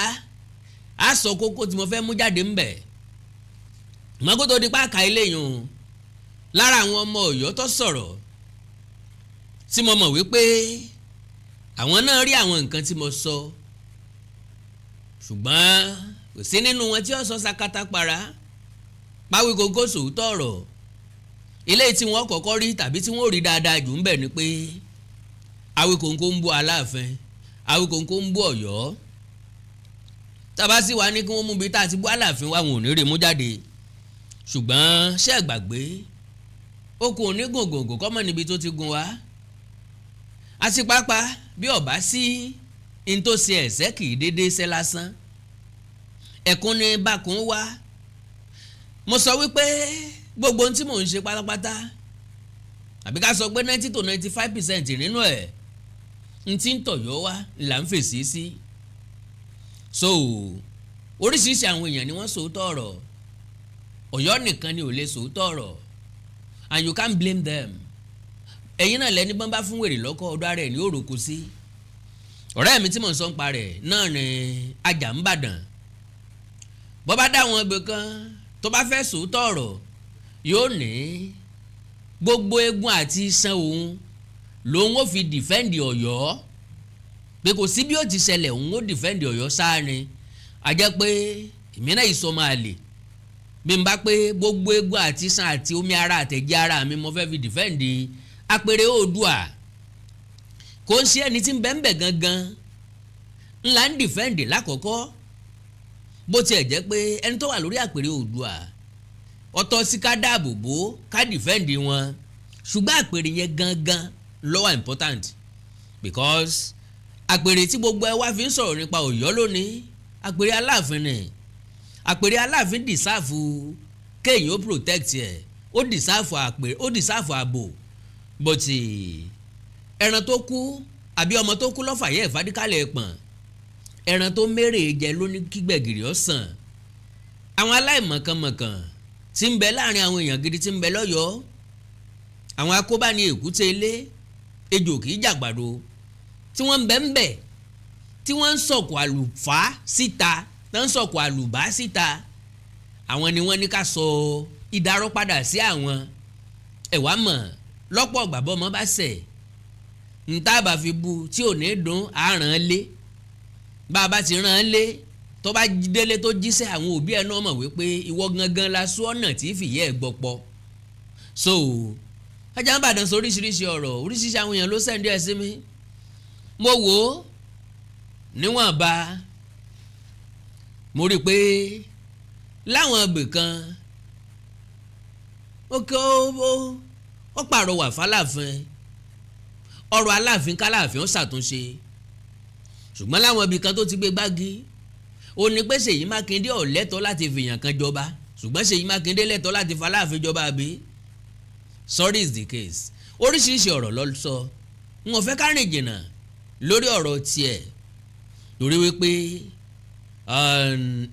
Speaker 4: á sọ kókó tí mo fẹ́ mú jáde ńbẹ̀ mọ́kótó di páàkà eléyìí o lára àwọn ọmọ Ọ̀yọ́ tó sọ̀rọ̀ tí mo mọ̀ wípé àwọn náà rí àwọn nǹkan tí mo sọ ṣùgbọ́n kò sí nínú wọn tí ó sọ sakata para páwí kókó sòótọ́ ọ̀rọ̀ ilé tí wọ́n kọ́kọ́ rí tàbí tí wọ́n rí dáadáa jù ń bẹ̀ ni pé Awíkóńkó ń bú Aláàfin Awíkóńkó ń bú Ọ̀yọ́ tàbá sì wá ní kí wọ́n mú bí tá a ti bú Aláàfin wá wọn ò ní rí mú jáde ṣùgbọ́n ṣé ẹ gbàgbé okùn onígòngòngò kọ́mọ níbi tó ti gun wá àti pápá bí ọ̀bá sí ntòsí ẹ̀sẹ̀ kì í dédé ṣẹ́ lásán ẹ̀kún ní bákun wá mo sọ wípé gbogbo ohun tí mò ń ṣe pátápátá àbí ká sọ pé 90 to 95% nínú ẹ̀ n tí ń tọ̀yọ́ wá là ń fèsì sí so oríṣiríṣi àwọn èèyàn ni wọ́n sòótọ́ ọ̀rọ̀ Ọ̀yọ́ nìkan ni ò lè sòótọ́ ọ̀rọ̀ and you can't blame them ẹ̀yin náà lẹ́ni bọ́n bá fún wèrè lọ́kọ̀ ọ̀dọ̀ ara ẹ̀ ní òròkó sí ọ̀rẹ́ mi tí mò ń sọ ń parẹ̀ náà ni ajá ń bàdàn bọ́ bá dá àwọn ẹgbẹ́ kan tó bá fẹ́ sòótọ́ ọ̀rọ̀ yóò ní gbogbo egun àti iṣan òun lòun ó fi dìfẹ́ǹdì Ọ̀yọ́ pé kò sí bí ó ti ṣẹlẹ̀ òun ó dìfẹ́ǹdì Ọ̀yọ́ sáà ni a jẹ́ pé èmi náà ìsọmọ àlè bí n bá pé gbogbo egun àti iṣan àti omi ara àtẹ̀jẹ́ ara mi mo fẹ́ fi dìfẹ́ǹdì Apèrè Oòduà kò ń ṣe ẹni tí ń bẹ́ẹ̀ gangan ńlá ń dìfẹ́ǹdì lákọ̀ọ́kọ́ bó tiẹ̀ jẹ́ pé ẹni tó wà lórí Apèrè Oòduà ọ̀tọ̀ sí ká dáàbò bò ká dìfẹ́ǹdì wọn ṣùgbọ́n àpèrè yẹn gangan ló wà important because àpèrè tí gbogbo ẹ wá fi ń sọ̀rọ̀ nípa Ọ̀yọ́ lónìí àpèrè Aláàfin ni àpèrè Aláàfin dìsáàfù kéèyàn ó protect ẹ̀ ó dìsáàfù ààbò bọ̀tì ẹran tó kú àbí ọmọ tó kú lọ́fà yẹ ìfádíkàlẹ̀ ẹ̀pọ̀n ẹran tó mérè jẹ ló ní kígbẹ̀gìrì ọ̀sán àwọn aláìmọ̀kànmọ̀kàn tí ń bẹ láàrin àwọn èèyàn gidi tí ń bẹ lọ́yọ̀ọ́ àwọn akóbáni èkúté ilé ejò kìí jàgbàdo tí wọ́n ń bẹ tí wọ́n ń sọ̀kò àlùfá síta tán ń sọ̀kò àlùbá síta àwọn ni wọ́n ní ká sọ ìdárọ̀ padà sí àwọn ẹ̀wà mọ̀ lọ́pọ̀ gbàbọ́ ọmọ bá ṣẹ̀ ntá bá fi bu tí ò ní dùn àràn lé bá a bá ti ràn án lé tó bá délé tó jíṣẹ́ àwọn òbí ẹ̀ náà mọ̀ wípé ìwọ gangan la sọ ọ̀nà tí fìyẹ́ ẹ̀ gbọ́pọ̀ so ajá ń bàdàn sọ oríṣiríṣi ọ̀rọ̀ oríṣiríṣi àwọn èèyàn ló sẹ́ndí ẹ̀ sí mi mo wò ó níwọ̀nba mo rí i pé láwọn ibì kan ó pàrọwà f'Aláàfin ọ̀rọ̀ Aláàfin k'Aláàfin ó ṣàtúnṣe ṣùgbọ́n láwọn ibì kan tó ti gbé gbági ó ní pé Ṣèyí Mákindé ò lẹ́tọ̀ọ́ láti fìyàn kan jọba ṣùgbọ́n Ṣèyí Mákindé lẹ́tọ̀ọ́ láti f'Aláàfin jọba àbí sorry is the case oríṣiríṣi ọ̀rọ̀ ló sọ n ò fẹ́ ká rìn jìnnà lórí ọ̀rọ̀ tiẹ̀ torí wípé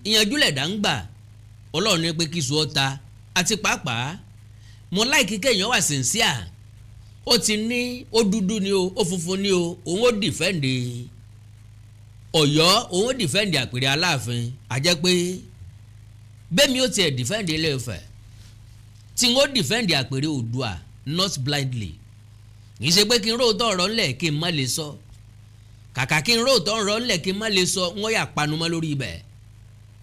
Speaker 4: ìyànjú lẹ̀dá ń gbà Ọlọ́run ní pé kí sùn ọ́ ta àti pàápàá mo láìkí kéèyàn wà sincere ó ti ní ó dúdú ni o ó funfun ni o òun ó dìfẹ́ǹdì Ọ̀yọ́ òun ó dìfẹ́ǹdì Àpèrè Aláàfin àjẹ́ pé bẹ́ẹ̀ mi ò tiẹ̀ defend Ilé Ifẹ̀ tí n ó defend àpèrè Oòduà not blindly kì í ṣe pé kí n róòtọ́ ọ̀rọ̀ ńlẹ̀ kí n má lè sọ kàkà kí n róòtọ́ ọ̀rọ̀ ńlẹ̀ kí n má lè sọ wọ́n yà panumọ́ lórí ibẹ̀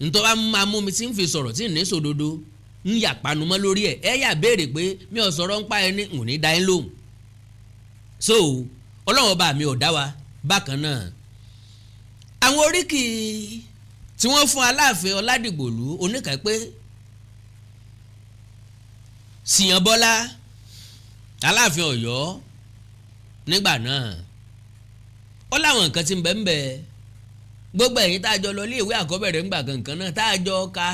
Speaker 4: ntọ́ bá máa mú mi tí ń fi sọ̀rọ̀ tí ń ní sòdodo ń yà panumọ́ lórí ẹ̀ ẹ yà béèrè pé mi ò sọ̀rọ̀ ń pa ẹni ń ní dá ẹ lóhùn so Ọlọ́run ọba mi ò dá wa bákan náà àwọn oríkì tí wọ́n fún Aláàfin Ọládìgbòlú Oníkàípé Síyànbọ́lá Aláàfin Ọ̀yọ́ nígbà náà ó láwọn nǹkan tí ń bẹ ń bẹ gbogbo ẹ̀yin tá a jọ lọ ilé ìwé àkọ́bẹ̀rẹ̀ ńgbà kankan náà tá a jọ ka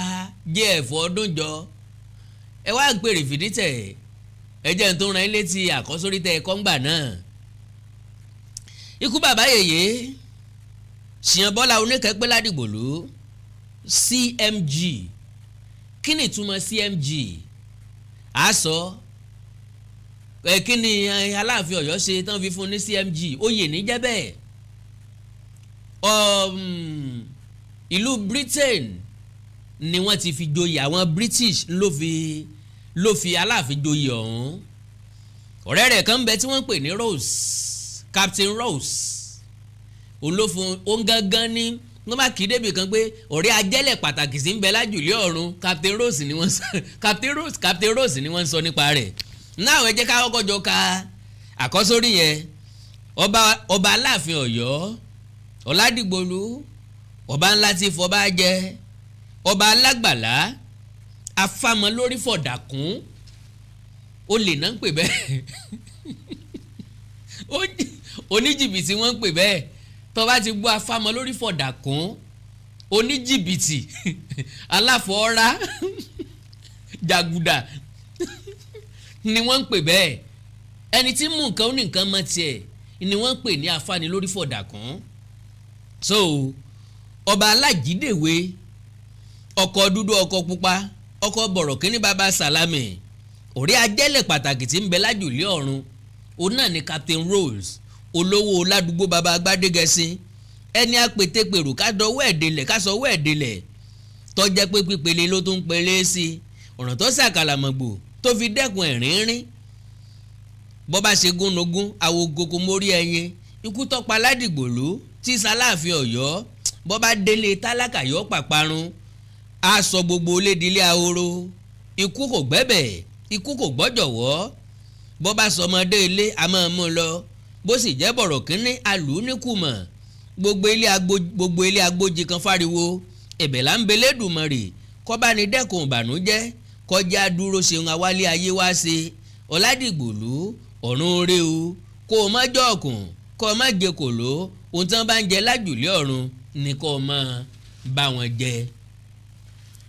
Speaker 4: jf ọdún jọ ẹ wá ń pèrè fìdítẹ̀ ẹ jẹ́ n tó ran ilé tí àkọ́sórí tẹ ẹ̀kọ́ ńgbà náà ikú bàbá yèyé Síyànbọ́lá Oníkàípé Ládìgbòlú CMG kí ni ìtumọ̀ CMG àsọ kí ni Aláàfin Ọ̀yọ́ ṣe tán fi fún ní CMG oyè ní jẹ́ bẹ́ẹ̀ ìlú Britain ni wọ́n ti fi joyè àwọn British ló fi Aláàfin joyè ọ̀hún ọ̀rẹ́ rẹ̀ kan bẹ tí wọ́n ń pè ní Rose Captain Rose olófun ongangan ní wọ́n bá kí débi kan pé ọ̀rẹ́ ajẹ́lẹ̀ pàtàkì sí ń bẹ lájùlé ọ̀run Captain Rose ni wọ́n sọ Captain Rose ni wọ́n sọ nípa rẹ̀ náà ẹ jẹ́ ká kọ́kọ́ jọ ka àkọ́sórí yẹn ọba Aláàfin Ọ̀yọ́ Ọládìgbòlú ọba ńlá tí fọba jẹ ọba alágbàlá afámọlórí fọ̀dàkùn olè náà ń pè bẹ́ẹ̀ oníjìbìtì wọ́n ń pè bẹ́ẹ̀ tó bá ti gbọ́ afámọlórí fọ̀dàkùn oníjìbìtì aláfọ̀ọ́rá jàgùdà ni wọ́n ń pè bẹ́ẹ̀ ẹni tí mú nǹkan ó ní nǹkan mọ́ tiẹ̀ ni wọ́n ń pè ní afánilórí fọ̀dàkùn so ọba Alájídèwé ọkọ̀ dúdú ọkọ̀ pupa ọkọ̀ bọ̀rọ̀kíní bàbá Sàlámì ọ̀rẹ́ ajẹ́lẹ̀ pàtàkì tí ń bẹ lájùlé ọ̀run òun náà ni Captain Rose olówó ládùúgbò bàbá Gbádégẹṣin ẹni apètèpèrò ká dọwọ́ ẹ̀dẹ̀lẹ̀ ká sọwọ́ ẹ̀dẹ̀lẹ̀ tó jẹ́ pé pípele ló tún pele sí ọ̀ràn tó ṣàkàlàmọ̀gbò tó fi dẹ́kun ẹ̀rínrín bọ́ bá ṣe gúnnugún àwògòkò mórí ẹyin ikú tó pa Ládìgbòlú tí s'Aláàfin Ọ̀yọ́ bọ́ bá délé tálákà yọ pàparun á sọ gbogbo lédìlé ahoro ikú kò gbẹ́bẹ̀ ikú kò gbọ́jọ̀wọ́ bọ́ bá sọmọdé ilé a máa mú lọ bó sì jẹ́ bọ̀rọ̀ kínní alù níkùmọ̀ gbogbo ilé agbóji kan fáriwo ẹ̀bẹ̀ là ń belé dùmarè kó bá ní dẹ́kun ìbànújẹ́ kọjá dúró ṣeun awálé ayé wá ṣe Ọládìgbòlú ọ̀run rẹ o kó o má jọ̀ọ̀kùn kó o má jẹ kòló ohun tí wọ́n bá ń jẹ lájùlé ọ̀run ni kó o má bá wọn jẹ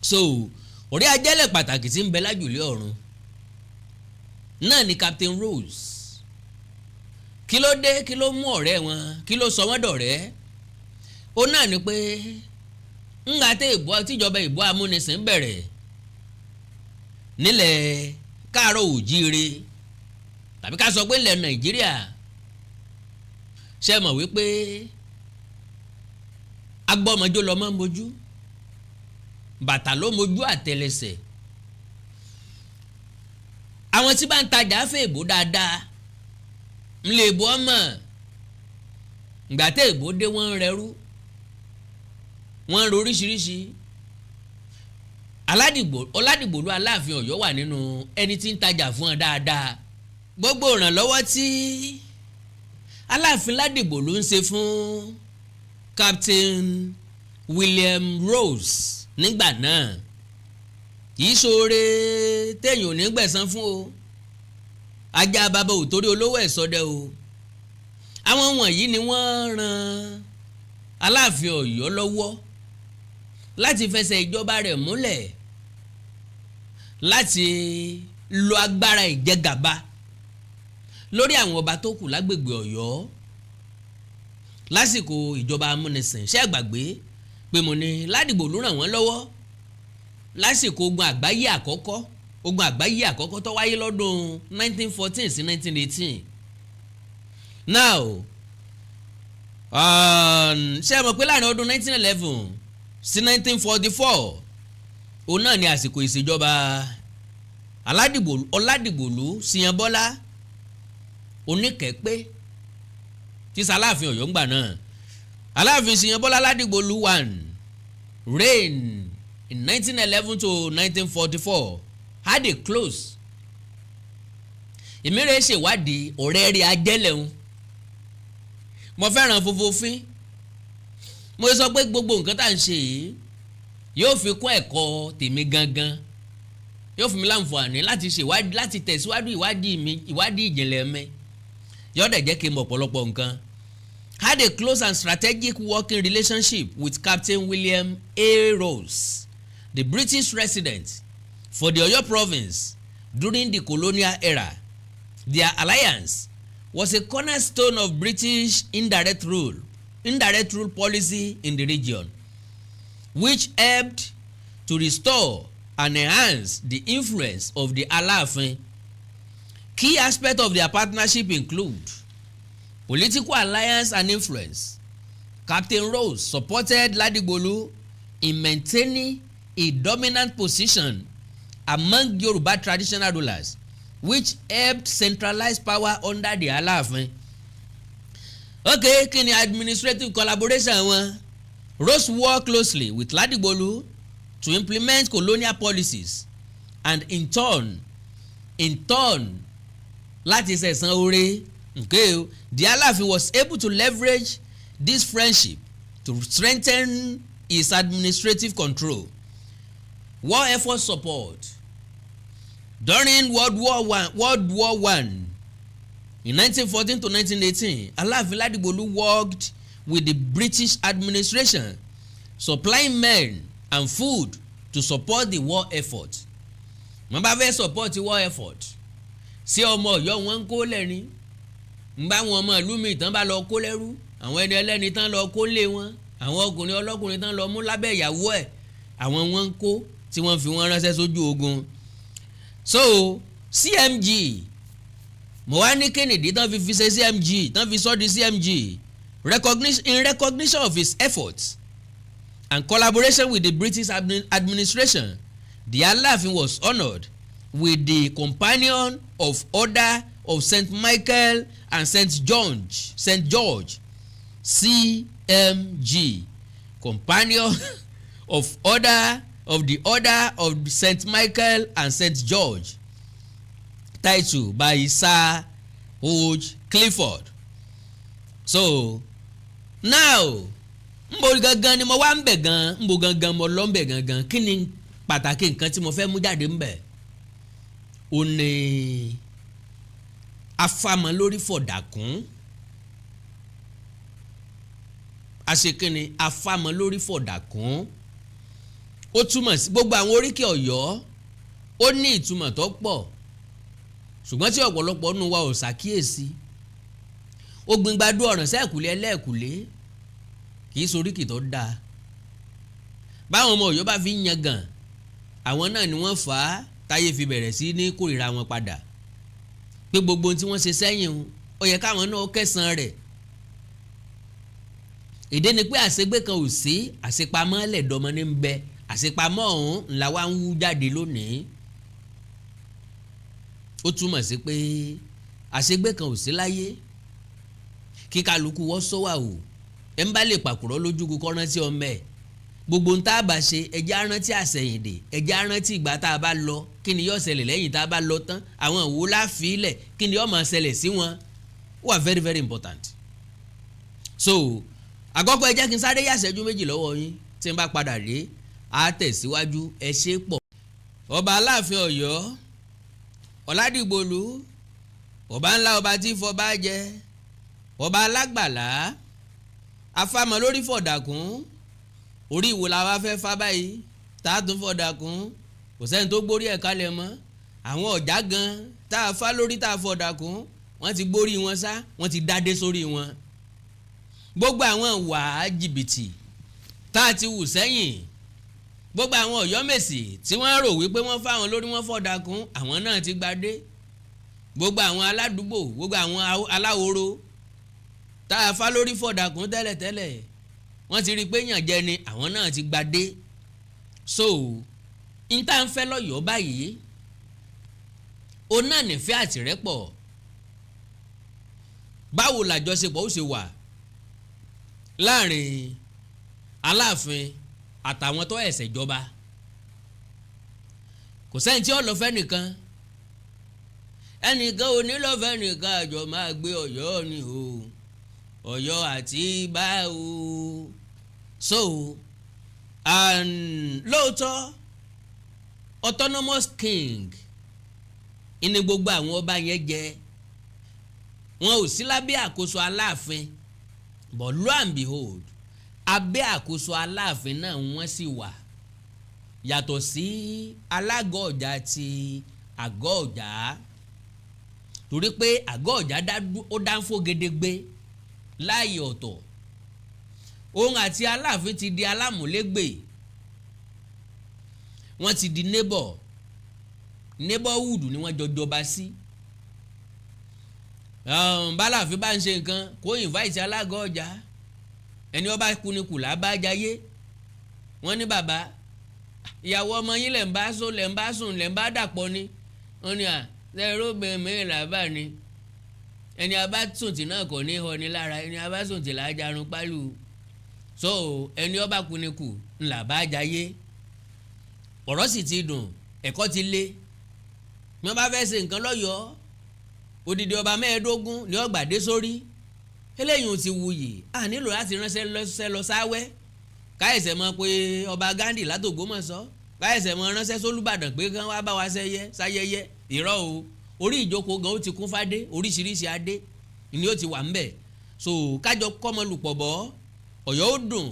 Speaker 4: so ọ̀rẹ́ ajẹ́lẹ̀ pàtàkì tí ń bẹ lájùlé ọ̀run náà ni Captain Rose kí ló dé kí ló mú ọ̀rẹ́ wọn kí ló sọ wọ́n dọ̀rẹ́ ó náà ni pé ńgbà tíjọba ìbò amúnisìn bẹ̀rẹ̀ nílẹ̀ káàárọ̀ òjíire tàbí ká sọ pé ilẹ̀ Nàìjíríà ṣe mọ̀ wípé agbọ́mọjó lọ́mọ mojú bàtà ló mojú àtẹlẹsẹ̀ àwọn tí bá ń tajà fẹ́ èbó dáadáa ńlẹ̀ èbó ọmọ ìgbà tẹ́ èbó dé wọ́n ń rẹrú wọ́n ń ro oríṣiríṣi Ọládìgbòlú Aláàfin Ọ̀yọ́ wà nínú ẹni tí ń tajà fún ọ dáadáa gbogbo ìrànlọ́wọ́ tí Aláàfin Ládìgbòlú ń ṣe fún Captain William Rose nígbà náà kì í ṣoore téèyàn ò ní gbẹ̀san fún o ajá bàbá ò torí olówó ẹ̀ sọdẹ o àwọn wọ̀nyí ni wọ́n ran Aláàfin Ọ̀yọ́ lọ́wọ́ láti fẹsẹ̀ ìjọba rẹ̀ múlẹ̀ láti lo agbára ìjẹgàba lórí àwọn ọba tó kù lágbègbè Ọ̀yọ́ lásìkò ìjọba amúnisìn ṣé gbàgbé pé mo ní Ládìgbòlú ràn wọ́n lọ́wọ́ lásìkò ogun àgbáyé àkọ́kọ́ tó wáyé lọ́dún 1914 sí 1918 now ṣé ẹ mọ̀ pé láàrin ọdún 1911 sí 1944 òun náà ni àsìkò ìṣèjọba Ọládìgbòlú Ṣíyànbọ́lá Oníkẹ́pẹ́ tí Aláàfin Ọ̀yọ́ ńgbà náà. Aláàfin Ṣíyànbọ́lá Ọládìgbòlú one reign in 1911 to 1944 had a close. Ìmírè ṣèwádìí ọ̀rẹ́ rẹ̀ ajẹ́lẹ̀hún. Mo fẹ́ràn fòfòfin. Mo sọ pé gbogbo nǹkan tá à ń ṣe yìí yóò fi kún ẹ̀kọ́ tèmi gangan, yóò fún mi láǹfààní láti ṣèwádìí, láti tẹ̀síwájú ìwádìí ìjìnlẹ̀ mi, yóò dẹ̀ jẹ́ kí n mọ̀ ọ̀pọ̀lọpọ̀ nǹkan. Had a close and strategic working relationship with Captain William A. Rose, the British resident for the Oyo province during the colonial era. Their alliance was a cornerstone of British indirect rule policy in the region, which helped to restore and enhance the influence of the Aláàfin. Key aspects of their partnership include political alliance and influence. Captain Rose supported Ladigbolu in maintaining a dominant position among Yoruba traditional rulers, which helped centralize power under the Aláàfin. Okay, kí ni administrative collaboration wọn? Rose worked closely with Ladigbolu to implement colonial policies and in turn láti ṣẹ̀san oore. Okay, the Aláàfin was able to leverage this friendship to strengthen his administrative control. War effort support. During World War I in 1914 to 1918, Aláàfin Ladigbolu worked with the British administration, supplying men and food to support the war effort. Wọ́n bá fẹ́ support war effort. Sí ọmọ Ọ̀yọ́ wọn ń kó lẹ́ni. Ń bá wọn ọmọ ìlú mi tán bá lọ kó lẹ́rú. Àwọn ẹni ẹlẹ́ni tán lọ kó lé wọn. Àwọn ọkùnrin ọlọ́kùnrin tán lọ mú lábẹ́ ìyàwó ẹ̀. Àwọn wọn ń kó tí wọ́n fi wọ́n ránṣẹ́ sójú ogun. So CMG mo wá ní Kennedy tán fi ṣe CMG tán fi sọ di CMG in recognition of his efforts and collaboration with the British administration, the Aláàfin was honoured with the Companion of Order of St. Michael and St. George CMG, Companion of Order of the Order of St. Michael and St. George, title by Sir Hodge Clifford. So now nbo gangan ni mo wá ń bẹ̀ gan, nbo gangan mo lọ ń bẹ̀ gangan, kí ni pàtàkì nǹkan tí mo fẹ́ mú jáde ń bẹ̀? Ó ní afámọ́ lórí fọ̀dàkùn. Àṣekínni afámọ́ lórí fọ̀dàkùn. Ó túmọ̀ sí gbogbo àwọn oríkì Ọ̀yọ́ ó ní ìtumọ̀ tó pọ̀, ṣùgbọ́n tí ọ̀pọ̀lọpọ̀ nínú wa ò ṣàkíyèsí. Ó gbìngbàdú ọ̀ràn sẹ́ẹ̀kùlé ẹlẹ́ẹ̀kùlé kì í soríkì tó dáa. Báwọn ọmọ Ọ̀yọ́ bá fi ń yangàn, àwọn náà ni wọ́n fà á táyé fi bẹ̀rẹ̀ sí ní kórìíra wọn padà. Pé gbogbo ohun tí wọ́n ṣe sẹ́yìn ó yẹ káwọn náà kẹsàn-án rẹ̀. Ìdí ni pé àṣegbé kan ò sí, àṣepamọ́ lẹ̀dọ́mọ ní ń bẹ, àṣepamọ́ ọ̀hún ńlá wa ń wú jáde lónìí. Ó túmọ̀ sí pé àṣegbé kan ò sí láyé, kí kálukú wọ́n sọ́wà o. Ẹ ń bá lè pàkúrọ̀ lójúgu kọ́ rántí ọmọ ẹ̀. Gbogbo ń tá a bá ṣe ẹjẹ́ arántí àṣẹ̀yìndè, ẹjẹ́ arántí ìgbà tá a bá lọ, kí ni yóò ṣẹlẹ̀ lẹ́yìn tá a bá lọ tán, àwọn ìwò láfíìlẹ̀ kí ni yóò máa ṣẹlẹ̀ sí wọn. Ó wà very very important. So àkọ́kọ́ ẹ jẹ́ kí n sáré yàṣẹ́jú méjì lọ́wọ́ yín, tí n bá padà dé á tẹ̀síwájú. Ẹ ṣe pọ̀. Ọba Aláàfin Ọ̀yọ́ Ọládìgbòlú, ọba ńlá ọba tí fọba jẹ, ọba alágbàlá, afámọ́ lórí fọ̀dàkùn. Orí ìwò la wá fẹ́ fá báyìí, tá a tún fọ̀dàkùn, kò sẹ́ni tó gbórí ẹ̀ kalẹ̀ mọ́. Àwọn ọ̀já gan tá a fá lórí tá a fọ̀dàkùn, wọ́n ti gbórí wọn sá, wọ́n ti dádé sórí wọn. Gbogbo àwọn wà jìbìtì tá a ti wù sẹ́yìn, gbogbo àwọn Ọ̀yọ́mèsì tí wọ́n rò wípé wọ́n fáwọn lórí wọn fọ̀dàkùn, àwọn náà ti gbadé. Gbogbo àwọn aládùúgbò, gbogbo àwọn aláwòrò tá a fá lórí fọ̀dàkùn tẹ́lẹ̀tẹ́lẹ̀, wọ́n ti rí i pé yàn jẹ ni, àwọn náà ti gbadé. So níta ń fẹ́ lọ́yọ̀ọ́ báyìí ó náà nífẹ̀ẹ́ àtìrẹ́pọ̀ báwo làjọṣepọ̀ ó ṣe wà láàrin Aláàfin àtàwọn tó ẹ̀sẹ̀ jọba kò sẹ́ni tí ó lọ fẹ́ nìkan ẹnìkan ò ní lọ fẹ́ nìkan àjọ máa gbé Ọ̀yọ́ ni o Ọ̀yọ́ àti bá o so lóòótọ́ autonomous king ìní gbogbo àwọn ọba yẹn jẹ wọn ò sí lábẹ́ àkóso Aláàfin but lo and behold abẹ́ àkóso Aláàfin náà wọ́n sì wà yàtọ̀ sí Alágọ̀ Ọ̀jà ti Àgọ́ Ọ̀jà torí pé Àgọ́ Ọ̀jà ó dáńfó gedegbe láàyè ọ̀tọ̀ òun àti Aláàfin ti di alámúlégbè wọ́n ti di neighborhood ni wọ́n jọjọba sí báláàfin bá ń ṣe nǹkan kó invite Alágọ̀ Ọ̀jà ẹni ọba kunikù làbájáyé wọ́n ní bàbá ìyàwó ọmọ yín lẹ̀ ń bá sùn lẹ̀ ń bá dàpọ̀ ni wọ́n ní lẹ́rọ bẹ̀rẹ̀ làbá ni ẹni abásùntì náà kò ní họ ní lára ẹni abásùntì là á jarun pálù so ẹni ọba kunikù làbájáyé ọ̀rọ̀ sì ti dùn ẹ̀kọ́ ti lé wọ́n bá fẹ́ ṣe nǹkan lọ́yọ̀ọ́ odidi ọba mẹ́ẹ̀ẹ́dógún ni ó gbàdé sórí eléyìí ò ti wuyì a nílò láti ránṣẹ́ lọ sáwẹ́ káyẹ̀sẹ̀ mọ̀ pé ọba Ghandi látògbómọ̀ṣọ́ káyẹ̀sẹ̀ mọ̀ ránṣẹ́ sólúbàdàn pé kán wá bá wa sáyẹyẹ irọ́ o orí ìjókòó gan ó ti kún fádé oríṣiríṣi adé ni ó ti wà ńbẹ̀ so kájọ kọ́mọlùpọ̀ bọ́ Ọ̀yọ́ ó dùn